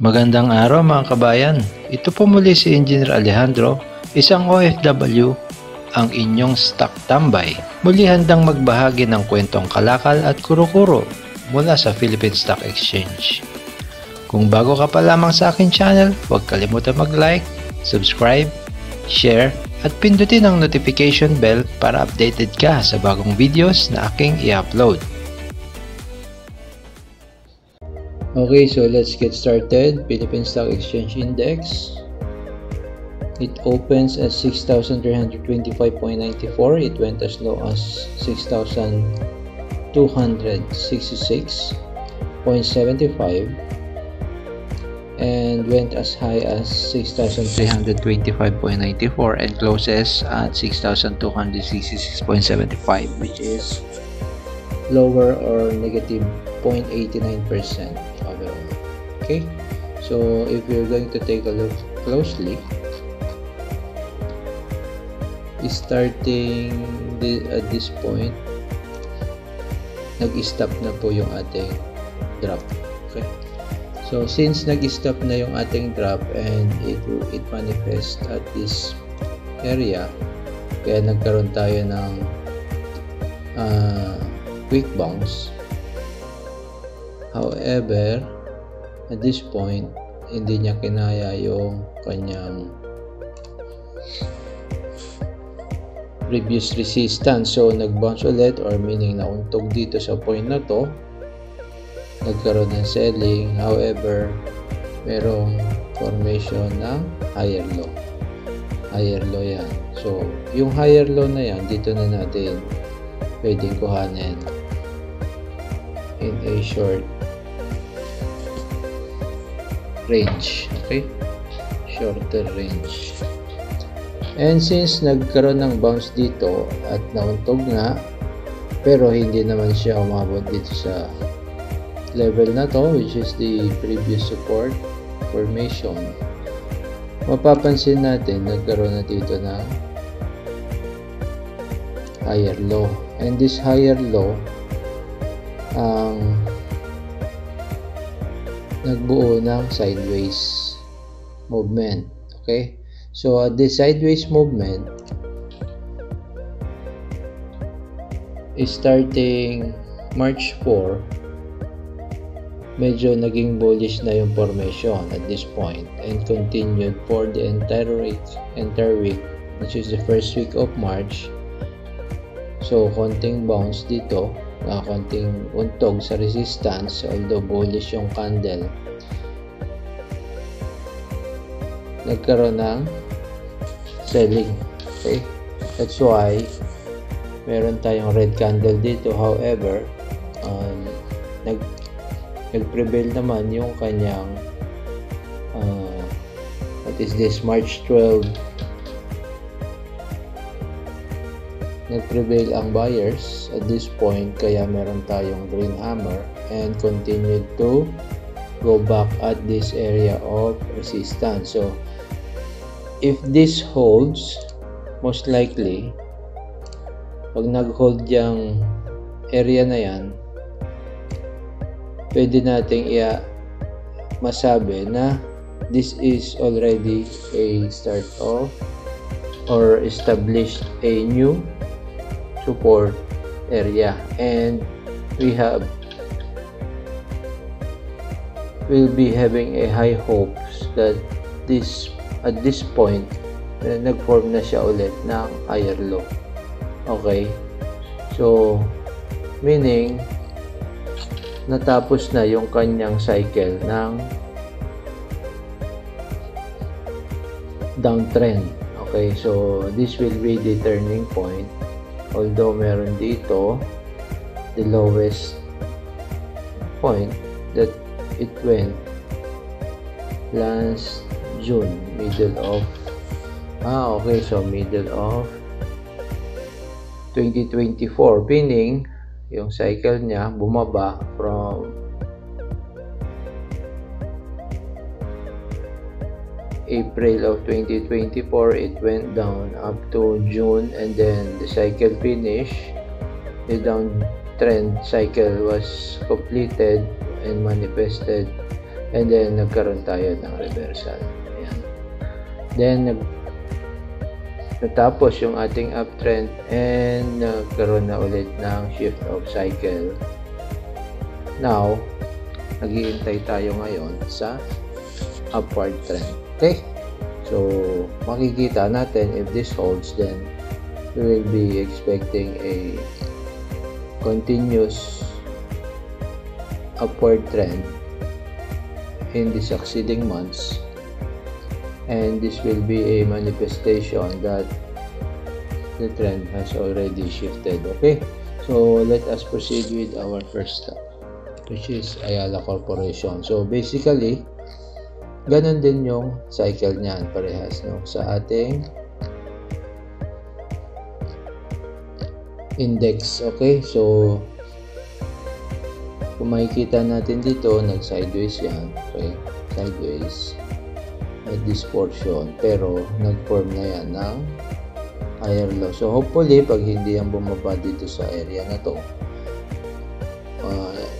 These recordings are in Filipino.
Magandang araw mga kabayan. Ito po muli si Engineer Alejandro, isang OFW, ang inyong stock tambay. Muli handang magbahagi ng kwentong kalakal at kuro-kuro mula sa Philippine Stock Exchange. Kung bago ka pa lamang sa akin channel, huwag kalimutan mag-like, subscribe, share, at pindutin ang notification bell para updated ka sa bagong videos na aking i-upload. Okay, so let's get started. Philippine Stock Exchange Index. It opens at 6,325.94. It went as low as 6,266.75 and went as high as 6,325.94 and closes at 6,266.75, which is lower or negative 0.89% overall. Okay, so if you're going to take a look closely, starting at this point, nag-stop na po yung ating drop. Okay, so since nag-stop na yung ating drop and it manifests at this area, kaya nagkaroon tayo ng quick bounce. However, at this point, hindi niya kinaya yung kanyang previous resistance. So, nag-bounce ulit, or meaning nauntog dito sa point na to. Nagkaroon ng selling. However, merong formation ng higher low. Higher low yan. So, yung higher low na yan, dito na natin pwedeng kuhanin in a short range. Okay, shorter range. And since nagkaroon ng bounce dito at nauntog nga, pero hindi naman siya umabot dito sa level na to, which is the previous support formation, mapapansin natin nagkaroon na dito ng higher low, and this higher low ang nagbuo ng sideways movement. Okay, so at this sideways movement is starting March 4, medyo naging bullish na yung formation at this point and continued for the entire week, which is the first week of March. So konting bounce dito, konting untog sa resistance, although bullish yung candle, nagkaroon ng selling. Okay, that's why meron tayong red candle dito. However, nag-prevail naman yung kanyang what is this, March 12, nag-prevail ang buyers at this point, kaya meron tayong green hammer and continued to go back at this area of resistance. So if this holds, most likely pag nag-hold yung area na yan, pwede nating masabi na this is already a start of or established a new support area, and we'll be having a high hopes that at this point nag-form na siya ulit ng higher low. Okay, so meaning natapos na yung kanyang cycle ng downtrend. Okay, so this will be the turning point. Although meron dito the lowest point that it went last June, middle of middle of 2024, meaning yung cycle niya bumaba from April of 2024, it went down up to June, and then the cycle finished. The downtrend cycle was completed and manifested and then nagkaroon tayo ng reversal. Ayan. Then natapos yung ating uptrend and nagkaroon na ulit ng shift of cycle. Now, naghihintay tayo ngayon sa upward trend. Okay? So, makikita natin if this holds, then we will be expecting a continuous upward trend in the succeeding months, and this will be a manifestation that the trend has already shifted. Okay, so let us proceed with our first stock, which is Ayala Corporation. So basically, ganun din yung cycle niyan, parehas, no, sa ating index. Okay, so kung makikita natin dito, nag-sideways yan. Okay, sideways at this portion, pero nag-form na yan ng higher low. So hopefully, pag hindi yan bumaba dito sa area na to,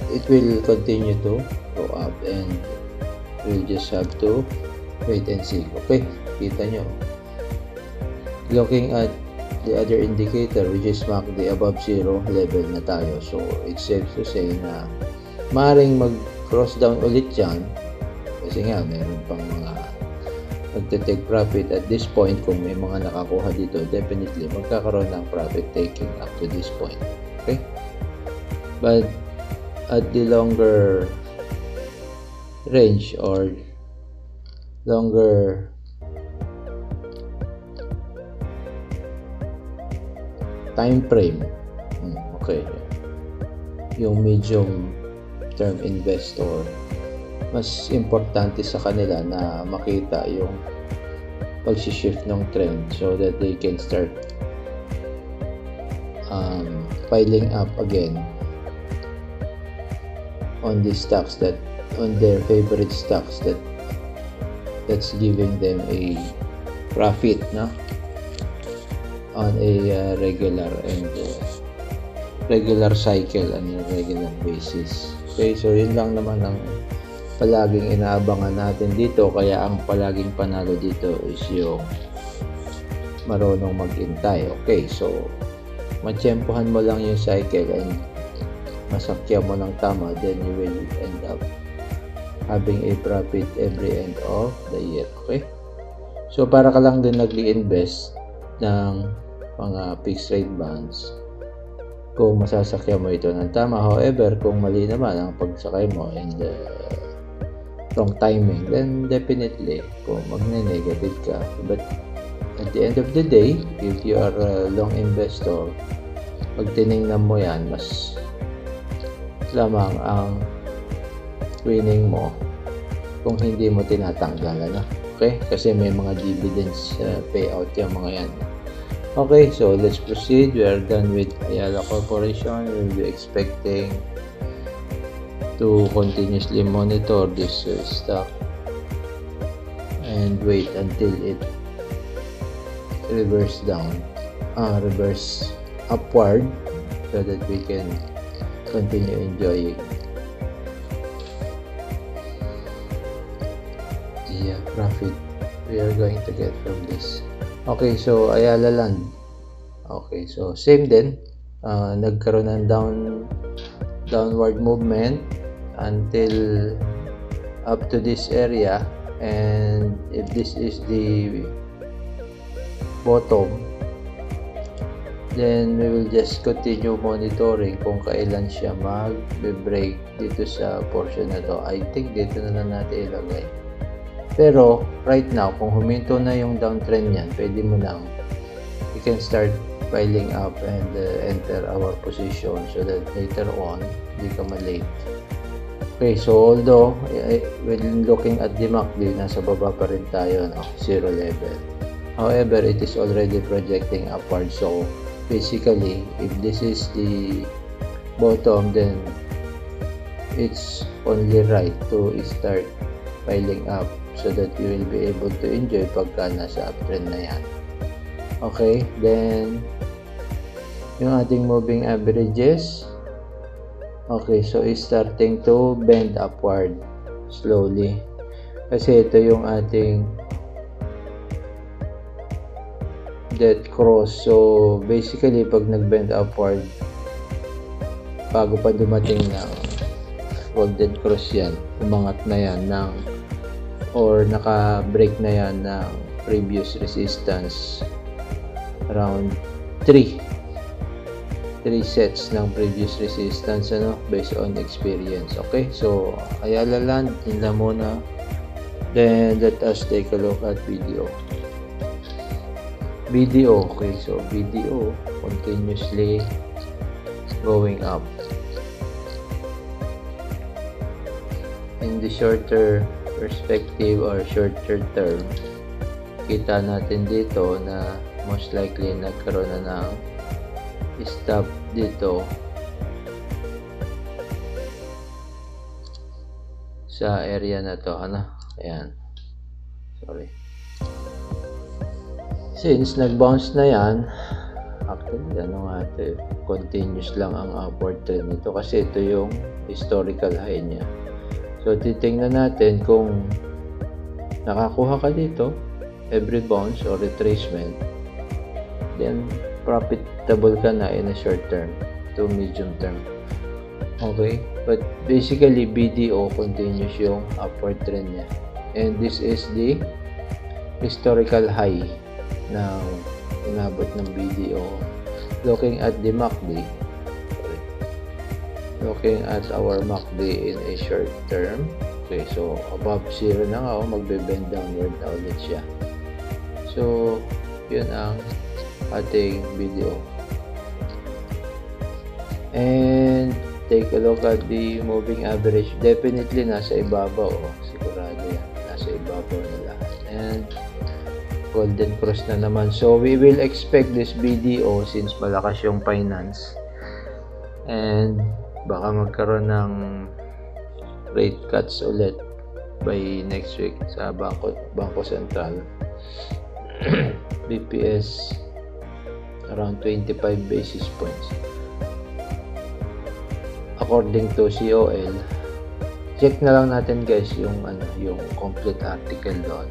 it will continue to go up, and we'll just have to wait and see. Okay, kita nyo, looking at the other indicator, which is MACD above zero level na tayo. So it's safe to say na maaaring mag-cross down ulit yan, kasi nga meron pang mga magte-take profit at this point. Kung may mga nakakuha dito, definitely magkakaroon ng profit taking up to this point. Okay, but at the longer range or longer time frame, okay, yung medium term investor, mas importante sa kanila na makita yung pag-shift ng trend so that they can start piling up again on the stocks that, on their favorite stocks that's giving them a profit, no, on a regular cycle and a regular basis. Okay, so yun lang naman ang palaging inaabangan natin dito. Kaya ang palaging panalo dito is yung marunong maghintay. Okay, so matsyempohan mo lang yung cycle and masakya mo ng tama, then you will end up having a profit every end of the year. Okay, so para ka lang din nag-i-invest ng mga fixed rate bonds kung masasakya mo ito ng tama. However, kung mali naman ang pagsakay mo and wrong timing, then definitely kung magne-negative ka. But at the end of the day, if you are a long investor, pag tinignan mo yan, mas lamang ang winning mo kung hindi mo tinatanggal, ano? Okay, kasi may mga dividends payout yung mga yan. Okay, so let's proceed. We are done with Ayala Corporation. We will be expecting to continuously monitor this stock and wait until it reverse upward, so that we can continue enjoying the profit we are going to get from this. Okay, so Ayala Land. Okay, so same din. Nagkaroon ng downward movement until up to this area, and if this is the bottom, then we will just continue monitoring kung kailan siya mag-break dito sa portion na to. I think dito na lang natin ilagay. Pero right now, kung huminto na yung downtrend niyan, pwede mo nang, you can start piling up and enter our position so that later on hindi ka ma-late. Okay, so although when looking at the MACD, nasa baba pa rin tayo, no? Zero level. However, it is already projecting upward. So basically, if this is the bottom, then it's only right to start piling up so that you will be able to enjoy pagka nasa uptrend na yan. Okay, then yung ating moving averages, okay, so it's starting to bend upward. slowly. Kasi ito yung ating death cross. So basically pag nag-bend upward, bago pa dumating ng golden cross yan, umangat na yan or naka-break na yan ng previous resistance around 3 sets ng previous resistance based on experience. Okay, so Ayala Land, yun lang muna. Then let us take a look at BDO. Okay, so BDO continuously going up. In the shorter perspective or shorter term, kita natin dito na most likely nagkaroon na ng stop dito sa area na to. Ayan, sorry. Since nag-bounce na yan, actually continuous lang ang upward trend nito kasi ito yung historical high niya. So titingnan natin kung nakakuha ka dito every bounce or retracement, then profitable ka na in a short term to medium term. Okay, but basically BDO continues yung upward trend niya, and this is the historical high na inabot ng BDO. Looking at the MACD, looking at our MACD in a short term, okay, so above 0 na nga, magbe-bend downward na ulit siya. So yun ang ating BDO. And take a look at the moving average. Definitely nasa ibabaw, sigurado yan, nasa ibabaw na lahat. And golden cross na naman. So we will expect this BDO since malakas yung finance, and baka magkaroon ng rate cuts ulit by next week sa Bangko Sentral. BPS around 25 basis points according to COL. Check na lang natin guys yung yung complete article doon.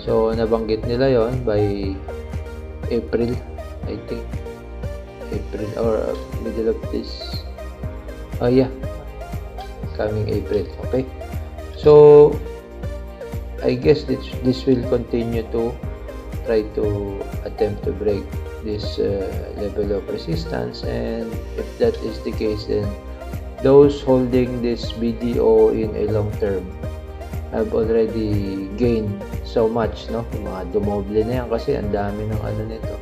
So nabanggit nila yon by April, I think April or middle of this coming April. Okay, so I guess this will continue to try to attempt to break this level of resistance, and if that is the case, then those holding this BDO in a long term have already gained so much, mga dumoble na yan kasi ang dami ng nito,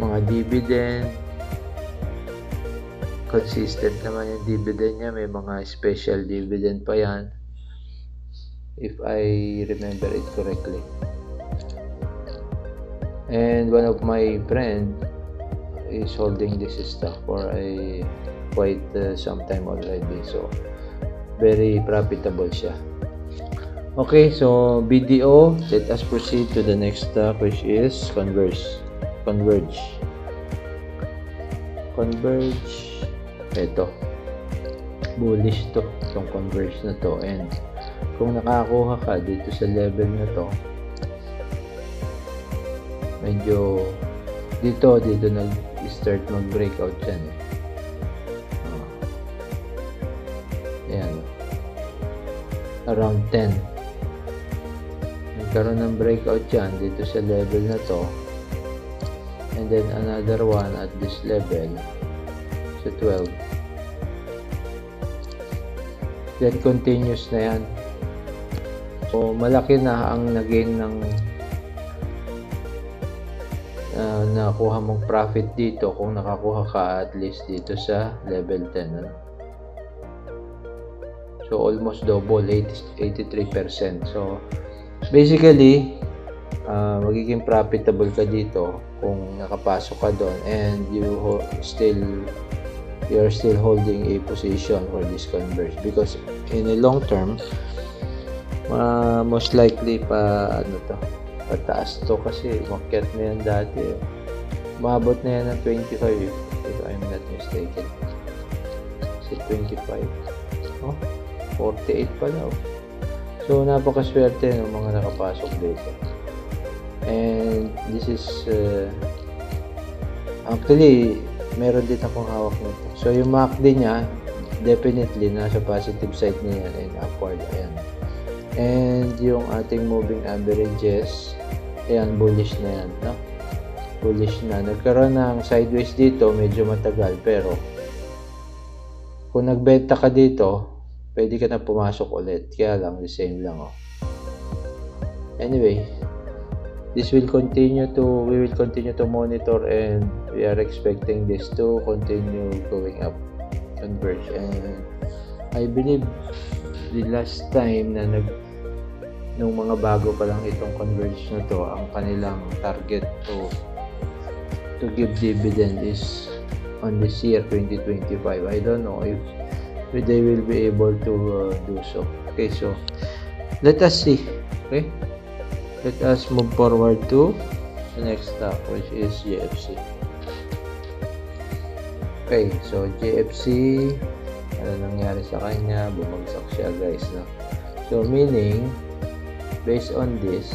mga dividend, consistent naman yung dividend niya, may mga special dividend pa yan if I remember it correctly. And one of my friend is holding this stock for a quite some time already, so very profitable siya. Okay, so BDO, let us proceed to the next stock, which is Converge. Ito, bullish to, itong Converge na to, and kung nakakuha ka dito sa level na to, medyo dito nag-start mag-breakout yan. Ayan, around 10 nagkaroon ng breakout yan dito sa level na to, and then another one at this level sa 12, then continuous na yan. So malaki na ang nagain ng nakuha mong profit dito kung nakakuha ka at least dito sa level 10. So almost double, 83%. So basically magiging profitable ka dito kung nakapasok ka doon, and you're still holding a position for this Converge, because in a long term most likely pataas to kasi makyat na yan dati, umabot na yan ng 25 if I'm not mistaken. Is it 25? 48 pala. So napakaswerte ng mga nakapasok dito. And this is actually meron din akong hawak nito. So yung MACD niya definitely nasa positive side niya yan and upward. Ayan. And yung ating moving averages, ayan, bullish na yan, no? Bullish na. Nagkaroon ng sideways dito, medyo matagal, pero kung nagbenta ka dito, pwede ka na pumasok ulit. Kaya lang, the same lang, oh. Anyway, we will continue to monitor, and we are expecting this to continue going up, converge. And I believe the last time na nung mga bago pa lang itong converge na to, ang kanilang target to give dividend is on this year 2025. I don't know if they will be able to do so. Okay, so let us see. Okay, let us move forward to the next stock, which is JFC. Okay, so JFC, ano nangyari sa kanya? Bumagsak siya, guys, no? So meaning, based on this,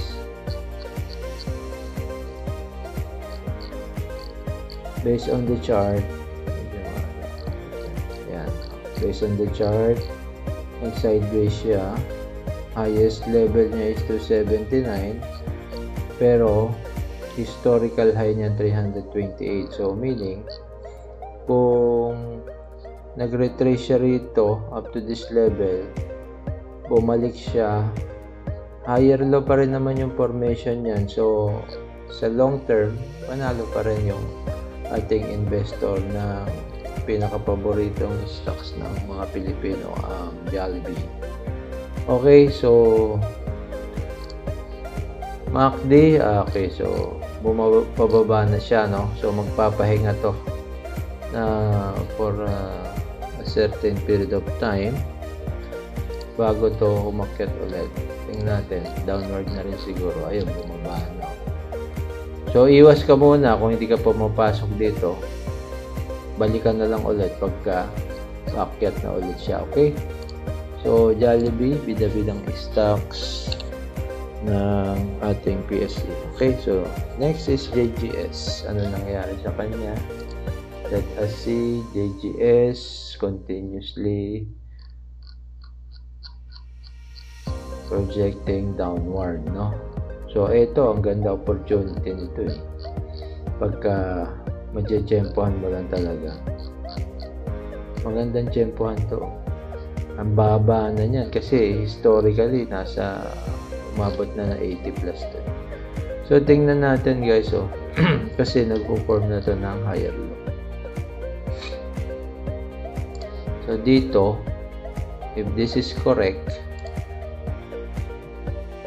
based on the chart, yan, based on the chart, ang sideways siya, highest level niya is 279, pero historical high niya 328. So meaning, kung nag-retrace siya rito up to this level, bumalik siya, higher low pa rin naman yung formation niyan. So sa long term, panalo pa rin yung ating investor na pinaka-paboritong stocks ng mga Pilipino, Jollibee. Okay, so MACD, okay, so pababa na siya, no? So magpapahinga to na for a certain period of time bago to umakyat ulit. Tingnan natin, downward na rin siguro. Ayun, bumaba na. So iwas ka muna kung hindi ka pumapasok dito. Balikan na lang ulit pagka akyat na ulit siya. Okay, so Jollibee, bida-bidang stocks ng ating PSE. Okay, so next is JGS. Ano nangyari sa kanya? Let us see. JGS continuously projecting downward, no? So ito, ang ganda opportunity nito, eh. Pagka madje-tsempohan mo lang talaga. Magandang tsempohan to. Ang baba na niyan kasi historically nasa umabot na 80 plus to. So tingnan natin, guys, oh. Kasi nagpo-form na to ng higher low. So dito, if this is correct,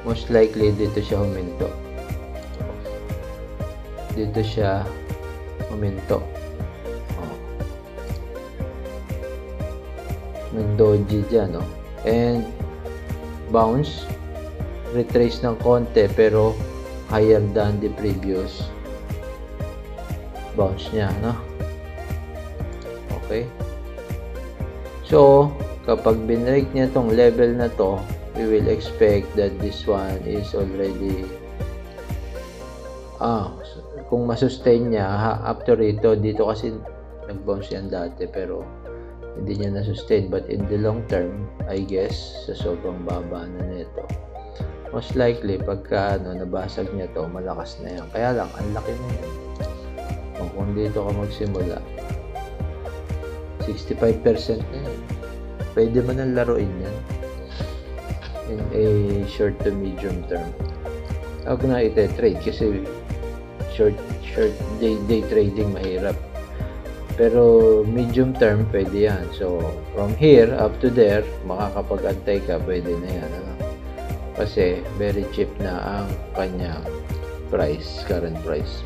most likely dito siya huminto. Dito siya huminto. Oh. Nag-doji dyan, no? And bounce, retrace ng konti pero higher than the previous bounce niya, no? Okay. So, kapag binrake niya tong level na to, we will expect that this one is already kung masustain niya after ito, dito kasi nag-bounce yan dati pero hindi niya na-sustain, but in the long term, I guess sa sobrang baba na nito, most likely pagka nabasag niya to, malakas na yan. Kaya lang, ang laki na yan. Kung dito ka magsimula, 65% na yan. Pwede mo nang laruin yan in a short to medium term. Huwag na ite-trade kasi short day trading mahirap. Pero medium term pwede yan. So from here up to there, makakapag-antay ka, pwede na yan. Ano? Kasi very cheap na ang kanyang price, current price.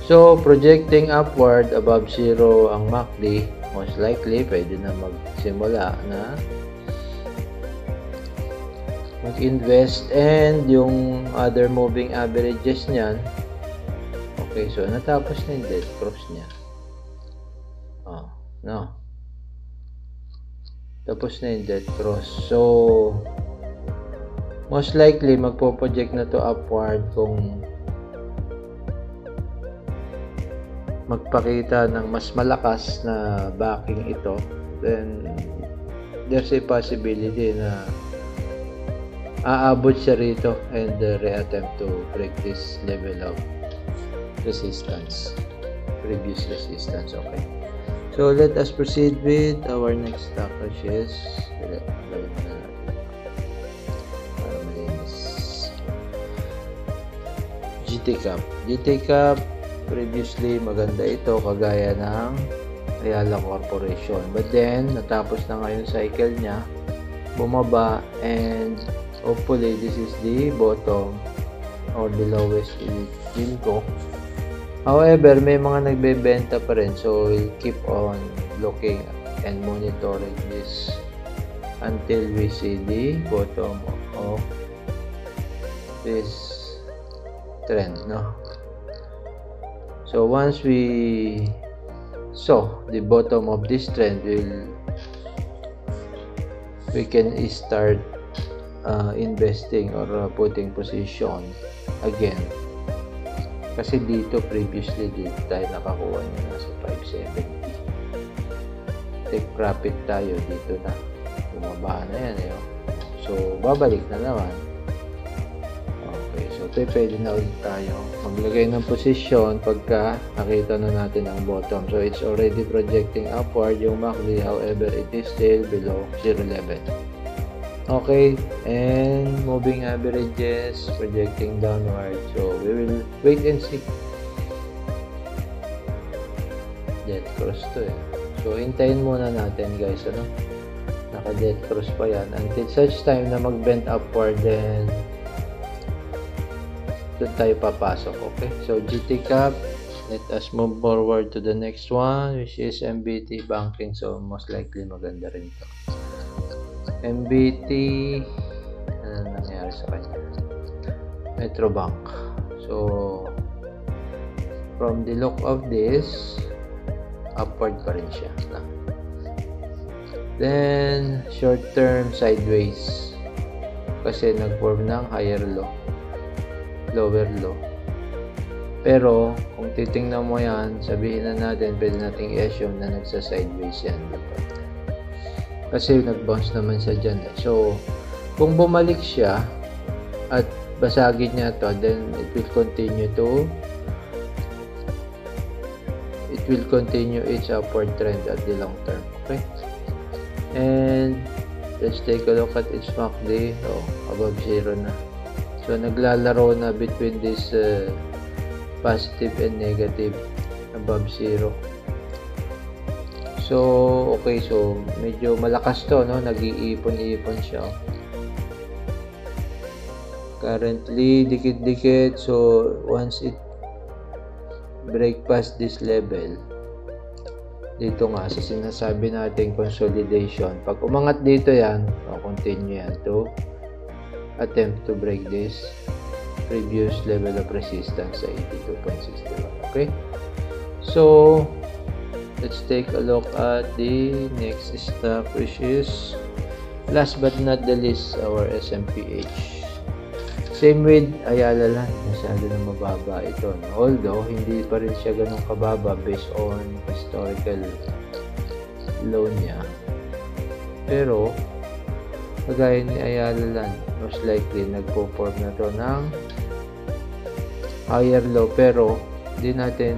So projecting upward above zero ang MACD, most likely pwede na magsimula na mag-invest, and yung other moving averages niyan, okay, so natapos na yung dead cross niya. No, Tapos na yung dead cross. So, most likely, magpo-project na to upward kung magpakita ng mas malakas na backing ito. Then, there's a possibility na aabot siya rito and re-attempt to break this level of resistance, previous resistance. Okay, so let us proceed with our next stock, which is GT Cap. Previously maganda ito, kagaya ng Ayala Corporation, but then natapos na ngayon cycle niya, bumaba, and hopefully this is the bottom or the lowest it will go. However, may mga nagbebenta pa rin, so we'll keep on looking and monitoring this until we see the bottom of this trend, no? So once we saw the bottom of this trend, we can start investing or putting position again. Kasi dito previously dito tayo nakakuha niya nasa 570. Take profit tayo dito na. Bumaba na yan eh. So babalik na naman. Okay, so pwede na ulit tayo maglagay ng position pagka nakita na natin ang bottom. So it's already projecting upward yung MACD, however it is still below 0.11. Okay, and moving averages projecting downward, so we will wait and see. Dead cross to eh. So hintayin muna natin guys, ano, naka dead cross pa yan until such time na mag-bend upward, then doon tayo papasok. Okay, so GT Cap, let us move forward to the next one, which is MBT Banking. So most likely maganda rin ito. MBT, ano nangyari sa kanya? Metrobank. So from the look of this, upward pa rin siya. Then short term sideways kasi nag-form ng higher low, lower low. Pero kung titingnan mo yan, sabihin na natin, pwede nating i-assume na nagsa-sideways yan, diba? Kasi nag-bounce naman siya dyan eh. So kung bumalik siya at basagin niya to, then it will continue its upward trend at the long term. Okay, and let's take a look at its MACD. Above 0 na. So naglalaro na between this positive and negative, above 0. So okay, so medyo malakas to, no? Nag-iipon-ipon siya. Currently dikit-dikit, so once it break past this level, dito nga sa sinasabi natin consolidation, pag umangat dito yan, continue yan to attempt to break this previous level of resistance sa 82.61. Okay, so let's take a look at the next stock, which is last but not the least, our SMPH. Same with Ayala lang, masyado na mababa ito, no? Although hindi pa rin siya ganun kababa based on historical low niya, pero kagaya ni Ayala lang, most likely nagpo-form na to ng higher low, pero hindi natin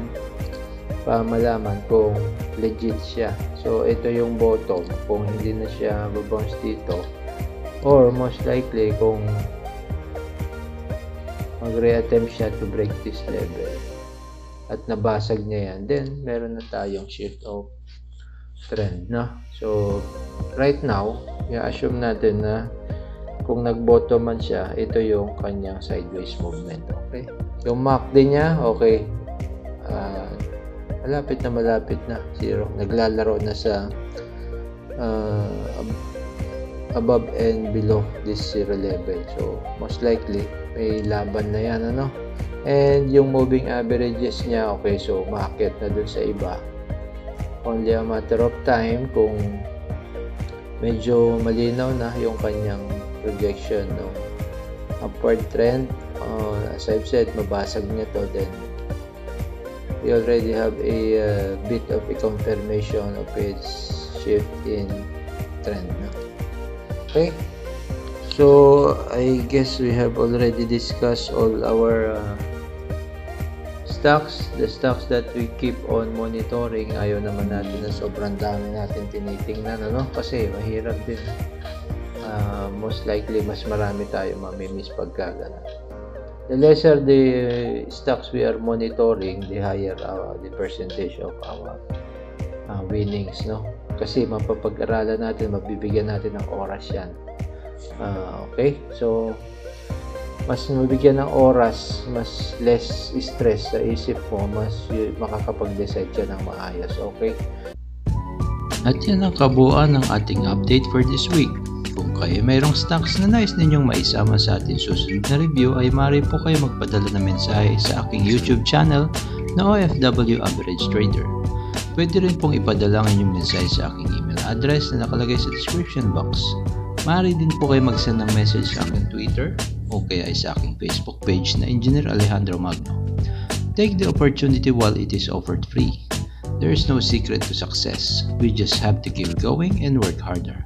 pa malaman kung legit siya. So ito yung bottom kung hindi na siya babounce dito, or most likely kung mag-re-attempt siya to break this level at nabasag niya yan, then meron na tayong shift of trend, no? So right now, i-assume natin na kung nag-bottom man siya, ito yung kanyang sideways movement. Okay, yung MACD niya, okay, malapit na 0, naglalaro na sa above and below this 0 level. So most likely may laban na yan, ano? And yung moving averages niya, okay, so maakyat na dun sa iba. Only a matter of time kung medyo malinaw na yung kanyang projection, no? Upward trend, as I've said, mabasag niya to, then we already have a bit of a confirmation of its shift in trend, no? Okay, so I guess we have already discussed all our stocks, the stocks that we keep on monitoring. Ayaw naman natin na sobrang dami natin tinitingnan, ano? Kasi mahirap din. Most likely, mas marami tayo mamimiss pagkagana. The lesser the stocks we are monitoring, the higher the percentage of our winnings, no? Kasi mapapag-aralan natin, mabibigyan natin ng oras yan. Okay, so mas mabigyan ng oras, mas less stress sa isip mo, mas makakapag-decide ka ng maayos. Okay? At yan ang kabuuan ng ating update for this week. Kung kayo mayroong stocks na nais ninyong maisama sa ating susunod na review, ay maaari po kayo magpadala ng mensahe sa aking YouTube channel na OFW Average Trader. Pwede rin pong ipadala ang inyong mensahe sa aking email address na nakalagay sa description box. Maaari din po kayo mag-send ng message sa aking Twitter o kaya ay sa aking Facebook page na Engineer Alejandro Magno. Take the opportunity while it is offered free. There is no secret to success. We just have to keep going and work harder.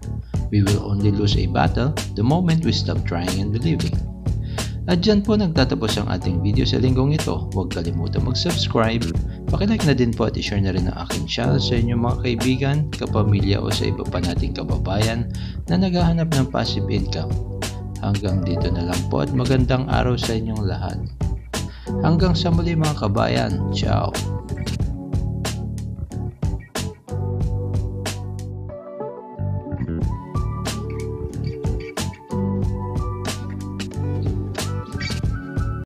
We will only lose a battle the moment we stop trying and believing. At dyan po nagtatapos ang ating video sa linggong ito. Huwag kalimutan mag-subscribe. Pakilike na din po at i-share na rin ang aking channel sa inyong mga kaibigan, kapamilya o sa iba pa nating kababayan na naghahanap ng passive income. Hanggang dito na lang po at magandang araw sa inyong lahat. Hanggang sa muli mga kabayan. Ciao!